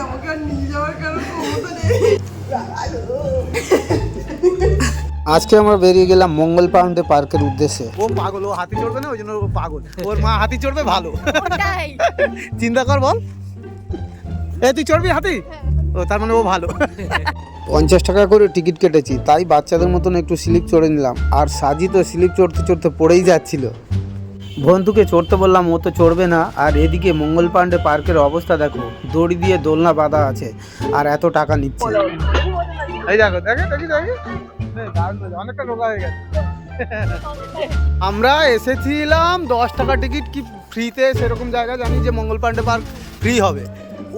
আমাকে আর নিয়ে যাওয়ার কারণ ক্ষমতা নেই। আজকে আমরা বেরিয়ে গেলাম মঙ্গল পান্ডে পার্কের উদ্দেশ্যে। ও পাগল, ও হাতি চড়বে না, ওই জন্য ও পাগল। ওর মা হাতি চড়বে, ভালো চিন্তা কর, বল তুই চড়বি হাতি? ও তার মানে ও ভালো। 50 টাকা করে টিকিট কেটেছি, তাই বাচ্চাদের মতন একটু স্লিপ চড়ে নিলাম। আর সাজি তো স্লিপ চড়তে চড়তে পড়েই যাচ্ছিল। বন্ধুকে চড়তে বললাম, ও তো চড়বে না। আর এদিকে মঙ্গল পান্ডে পার্কের অবস্থা দেখো, দড়ি দিয়ে দোলনা বাঁধা আছে আর এত টাকা নিচ্ছে। এই দেখো, দেখে দেখি দেখি অনেকটা রোগা হয়ে গেছে। আমরা এসেছিলাম 10 টাকা টিকিট কি ফ্রিতে, সেরকম জায়গা জানি যে মঙ্গল পান্ডে পার্ক ফ্রি হবে।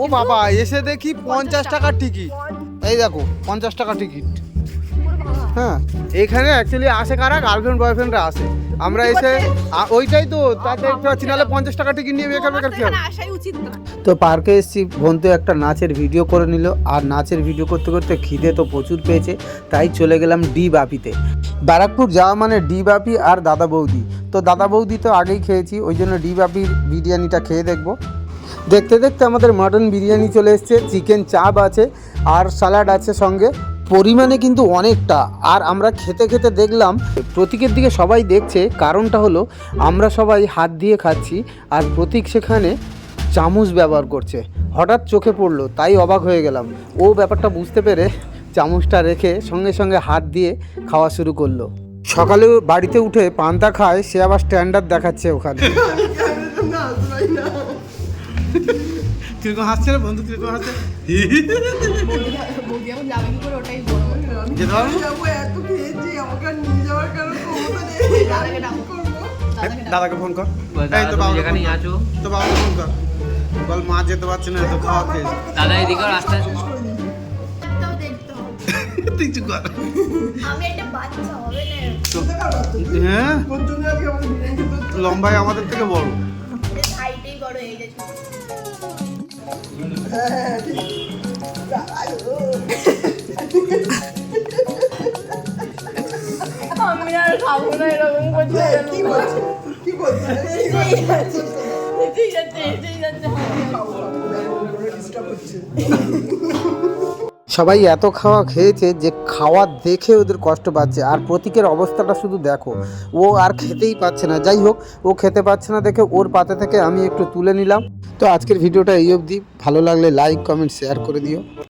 ও বাবা, এসে দেখি 50 টাকার টিকিট। এই দেখো 50 টাকা টিকিট। হ্যাঁ, এখানে অ্যাকচুয়ালি আসে কারা? গার্লফ্রেন্ড বয়ফ্রেন্ডরা আসে। আমরা এসে ওইটাই তো, তাতে চিনালে 50 টাকা টিকিট নিয়ে বেকার বেকার খেয়ে। তো পার্কে এসেছি, বন্ধু একটা নাচের ভিডিও করে নিল। আর নাচের ভিডিও করতে করতে খিদে তো প্রচুর পেয়েছে, তাই চলে গেলাম ডি বাপিতে। ব্যারাকপুর যাওয়া মানে ডি বাপি আর দাদা বৌদি। তো দাদা বৌদি তো আগেই খেয়েছি, ওই জন্য ডি বাপির বিরিয়ানিটা খেয়ে দেখবো। দেখতে দেখতে আমাদের মাটন বিরিয়ানি চলে এসছে, চিকেন চাপ আছে আর স্যালাড আছে সঙ্গে। পরিমাণে কিন্তু অনেকটা। আর আমরা খেতে খেতে দেখলাম প্রতীকের দিকে সবাই দেখছে, কারণটা হলো আমরা সবাই হাত দিয়ে খাচ্ছি আর প্রতীক সেখানে চামচ ব্যবহার করছে। হঠাৎ চোখে পড়লো, তাই অবাক হয়ে গেলাম। ও ব্যাপারটা বুঝতে পেরে চামচটা রেখে সঙ্গে সঙ্গে হাত দিয়ে খাওয়া শুরু করলো। সকালে বাড়িতে উঠে পান্তা খায়, সে আবার স্ট্যান্ডার্ড দেখাচ্ছে ওখানে। কিরকম হাসছে রে বন্ধু, কিরকম হাসছে? বৌদি এখন যাবে কি করে, ওটাই বড়। যেতে পারবো না? যাবো, এত খেয়েছি, আমাকে আর নিয়ে যাওয়ার কারণ ক্ষমতা নেই। দাদাকে ডাক করবো। দাদাকে ফোন কর। এই তো বাবা, যেখানেই আছো তো বাবাকে ফোন কর, বল মা যেতে পারছে না, এত খাওয়া খেয়েছে। দাদা এদিকে রাস্তা তুই চুপ কর। আমি একটা বাচ্চা হবে না, হ্যাঁ, তোর জন্য আজকে আমার বিরিয়ানি খেতে হচ্ছে। লম্বায় আমাদের থেকে বড়। হাইটেই বড় হয়ে গেছে। হ্যাঁ, ঠিক। আমি আর খাবো না, এরকম করছে। কি বলছে? কি বলছে? ঠিক আছে, ঠিক আছে, ঠিক আছে। ডিস্টার্ব হচ্ছে। সবাই এত খাওয়া খেয়েছে যে খাওয়া দেখে ওদের কষ্ট পাচ্ছে। আর প্রতীকের অবস্থাটা শুধু দেখো, ও আর খেতেই পাচ্ছে না। যাই হোক, ও খেতে পাচ্ছে না দেখে ওর পাতে থেকে আমি একটু তুলে নিলাম। তো আজকের ভিডিওটা এই অবধি। ভালো লাগলে লাইক কমেন্ট শেয়ার করে দিও।